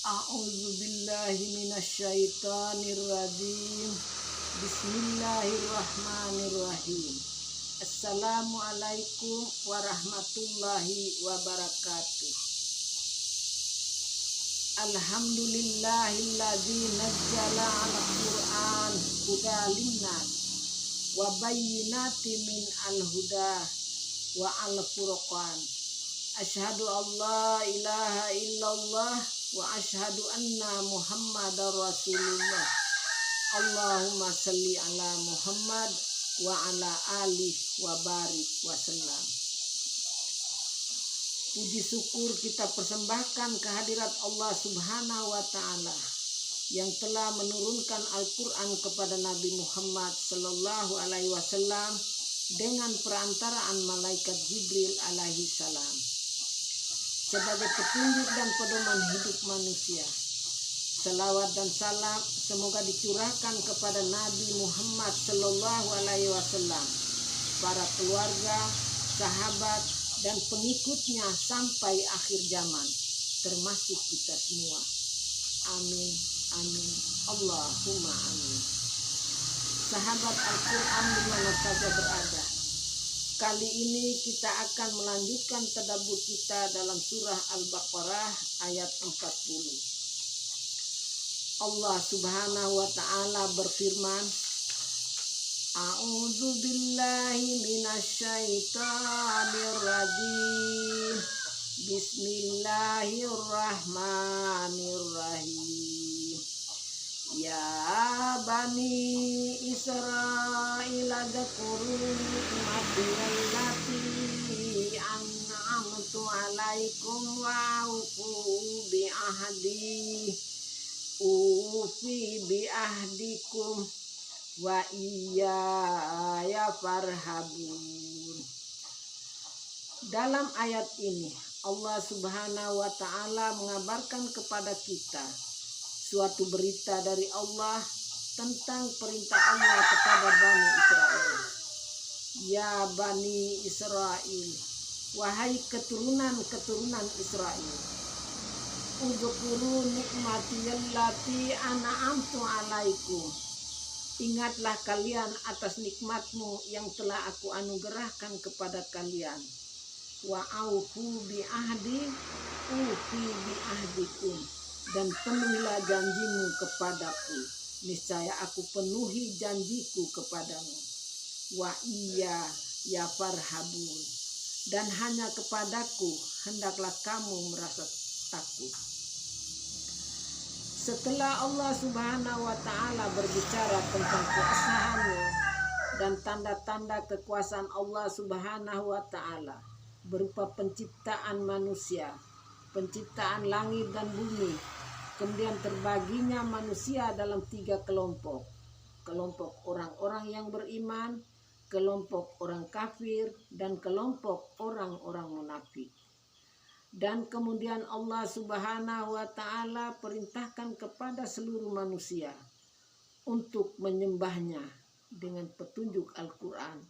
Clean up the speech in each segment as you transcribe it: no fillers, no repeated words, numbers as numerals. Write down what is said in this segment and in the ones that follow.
A'udzu billahi minasyaitonir rajim. Bismillahirrahmanirrahim. Assalamualaikum warahmatullahi wabarakatuh. Alhamdulillahilladzi nazzala 'alal Qur'an hudan linnas wa bayyinatin min al-huda wa al-furqan. Asyhadu an la ilaha illallah wa asyhadu anna Muhammadar Rasulullah. Allahumma salli ala Muhammad wa ala alihi wa barik wa sallam. Puji syukur kita persembahkan kehadirat Allah Subhanahu wa taala yang telah menurunkan Al-Qur'an kepada Nabi Muhammad sallallahu alaihi wasallam dengan perantaraan malaikat Jibril alaihi salam sebagai petunjuk dan pedoman hidup manusia. Selawat dan salam semoga dicurahkan kepada Nabi Muhammad sallallahu alaihi wasallam, para keluarga, sahabat dan pengikutnya sampai akhir zaman, termasuk kita semua. Amin, amin, Allahumma amin. Sahabat Al-Quran dimana saja berada, kali ini kita akan melanjutkan tadabbur kita dalam surah Al-Baqarah ayat 40. Allah Subhanahu wa taala berfirman, A'udzu billahi minasyaitonir rajim. Bismillahirrahmanirrahim. Ya bani Israil dzkuru ni'mati allati an'amtu 'alaikum wa ufu bi ahdi ufi bi ahdikum wa iyaya farhabun. Dalam ayat ini Allah Subhanahu wa taala mengabarkan kepada kita suatu berita dari Allah tentang perintah Allah kepada Bani Israel. Ya Bani Israel, wahai keturunan Israel, Uzkuru nikmati allati an'amtu 'alaikum. Ingatlah kalian atas nikmatmu yang telah aku anugerahkan kepada kalian. Wa aufu bi ahdi ufi bi ahdikum. Dan penuhilah janjimu kepadaku, niscaya aku penuhi janjiku kepadamu. Wa iya ya farhabun. Dan hanya kepadaku hendaklah kamu merasa takut. Setelah Allah Subhanahu wa taala berbicara tentang keasahannya dan tanda-tanda kekuasaan Allah Subhanahu wa taala berupa penciptaan manusia, penciptaan langit dan bumi, kemudian terbaginya manusia dalam 3 kelompok. Kelompok orang-orang yang beriman, kelompok orang kafir, dan kelompok orang-orang munafik. Dan kemudian Allah Subhanahu wa taala perintahkan kepada seluruh manusia untuk menyembahnya dengan petunjuk Al-Quran.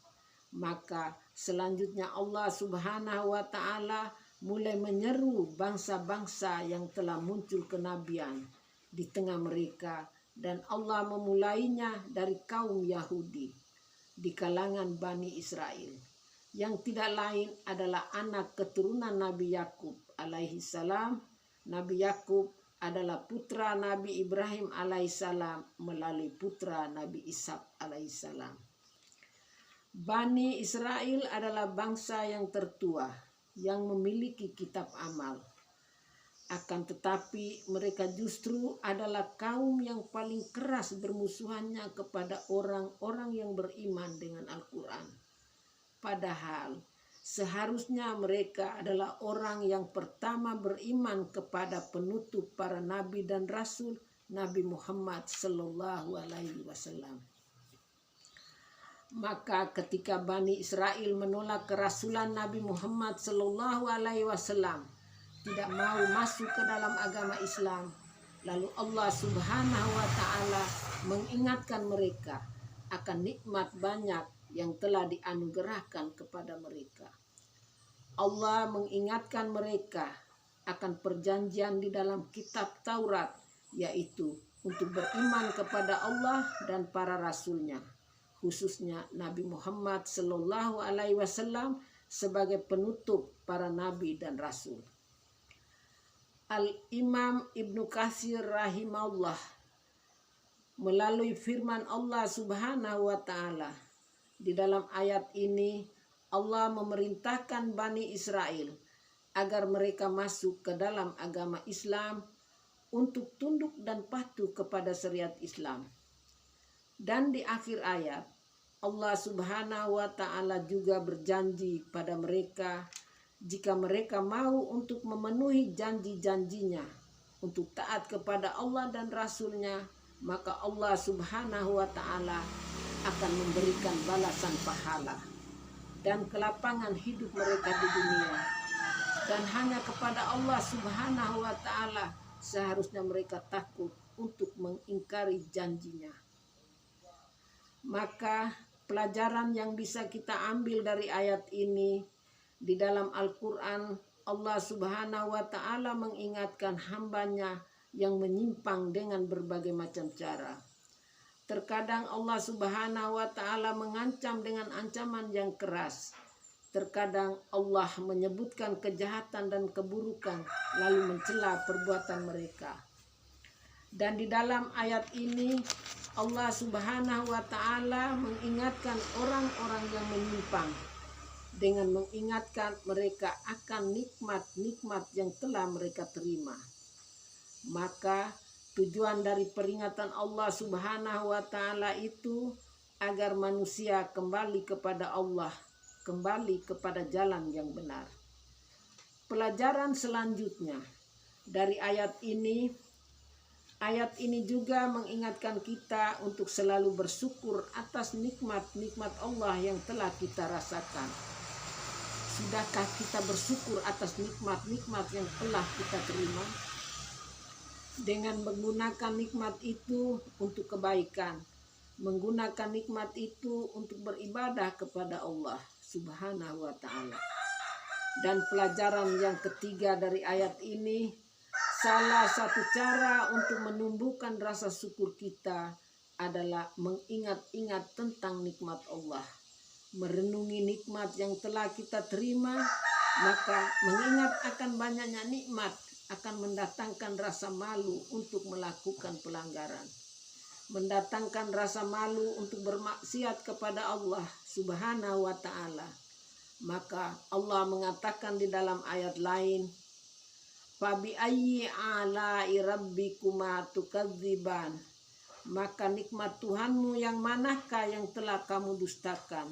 Maka selanjutnya Allah Subhanahu wa taala mulai menyeru bangsa-bangsa yang telah muncul kenabian di tengah mereka, dan Allah memulainya dari kaum Yahudi di kalangan Bani Israel, yang tidak lain adalah anak keturunan Nabi Yakub alaihi salam. Nabi Yakub adalah putra Nabi Ibrahim alaihi salam melalui putra Nabi Ishak alaihi salam. Bani Israel adalah bangsa yang tertua yang memiliki kitab amal. Akan tetapi mereka justru adalah kaum yang paling keras bermusuhannya kepada orang-orang yang beriman dengan Al-Quran. Padahal seharusnya mereka adalah orang yang pertama beriman kepada penutup para nabi dan rasul, Nabi Muhammad sallallahu alaihi wasallam. Maka ketika Bani Israel menolak kerasulan Nabi Muhammad sallallahu alaihi wasallam, tidak mau masuk ke dalam agama Islam, lalu Allah Subhanahu wa taala mengingatkan mereka akan nikmat banyak yang telah dianugerahkan kepada mereka. Allah mengingatkan mereka akan perjanjian di dalam kitab Taurat, yaitu untuk beriman kepada Allah dan para rasulnya, khususnya Nabi Muhammad Sallallahu Alaihi Wasallam sebagai penutup para nabi dan rasul. Al-Imam Ibnu Katsir rahimahullah melalui firman Allah Subhanahu wa Ta'ala, di dalam ayat ini Allah memerintahkan Bani Israel agar mereka masuk ke dalam agama Islam untuk tunduk dan patuh kepada syariat Islam. Dan di akhir ayat Allah Subhanahu wa Ta'ala juga berjanji pada mereka, jika mereka mau untuk memenuhi janji-janjinya untuk taat kepada Allah dan Rasul-Nya, maka Allah Subhanahu wa Ta'ala akan memberikan balasan pahala dan kelapangan hidup mereka di dunia. Dan hanya kepada Allah Subhanahu wa Ta'ala seharusnya mereka takut untuk mengingkari janjinya. Maka pelajaran yang bisa kita ambil dari ayat ini, di dalam Al-Quran Allah Subhanahu wa Ta'ala mengingatkan hambanya yang menyimpang dengan berbagai macam cara. Terkadang Allah Subhanahu wa Ta'ala mengancam dengan ancaman yang keras. Terkadang Allah menyebutkan kejahatan dan keburukan lalu mencela perbuatan mereka. Dan di dalam ayat ini Allah Subhanahu wa Ta'ala mengingatkan orang-orang yang menyimpang dengan mengingatkan mereka akan nikmat-nikmat yang telah mereka terima. Maka tujuan dari peringatan Allah Subhanahu wa Ta'ala itu agar manusia kembali kepada Allah, kembali kepada jalan yang benar. Pelajaran selanjutnya dari ayat ini juga mengingatkan kita untuk selalu bersyukur atas nikmat-nikmat Allah yang telah kita rasakan. Sudahkah kita bersyukur atas nikmat-nikmat yang telah kita terima? Dengan menggunakan nikmat itu untuk kebaikan, menggunakan nikmat itu untuk beribadah kepada Allah Subhanahu wa Ta'ala. Dan pelajaran yang ketiga dari ayat ini, salah satu cara untuk menumbuhkan rasa syukur kita adalah mengingat-ingat tentang nikmat Allah, merenungi nikmat yang telah kita terima. Maka mengingat akan banyaknya nikmat akan mendatangkan rasa malu untuk melakukan pelanggaran, mendatangkan rasa malu untuk bermaksiat kepada Allah Subhanahu wa Ta'ala. Maka Allah mengatakan di dalam ayat lain, Fabi ayyi ala'i rabbikuma tukadziban, maka nikmat Tuhanmu yang manakah yang telah kamu dustakan,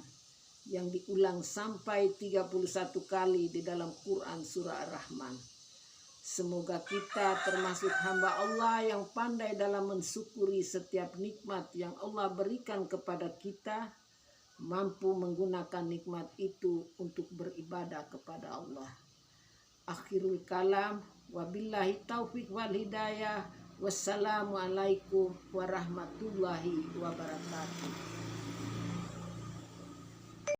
yang diulang sampai 31 kali di dalam Quran surah Ar-Rahman. Semoga kita termasuk hamba Allah yang pandai dalam mensyukuri setiap nikmat yang Allah berikan kepada kita, mampu menggunakan nikmat itu untuk beribadah kepada Allah. Akhirul kalam, wabillahi taufiq wal hidayah. Wassalamualaikum warahmatullahi wabarakatuh.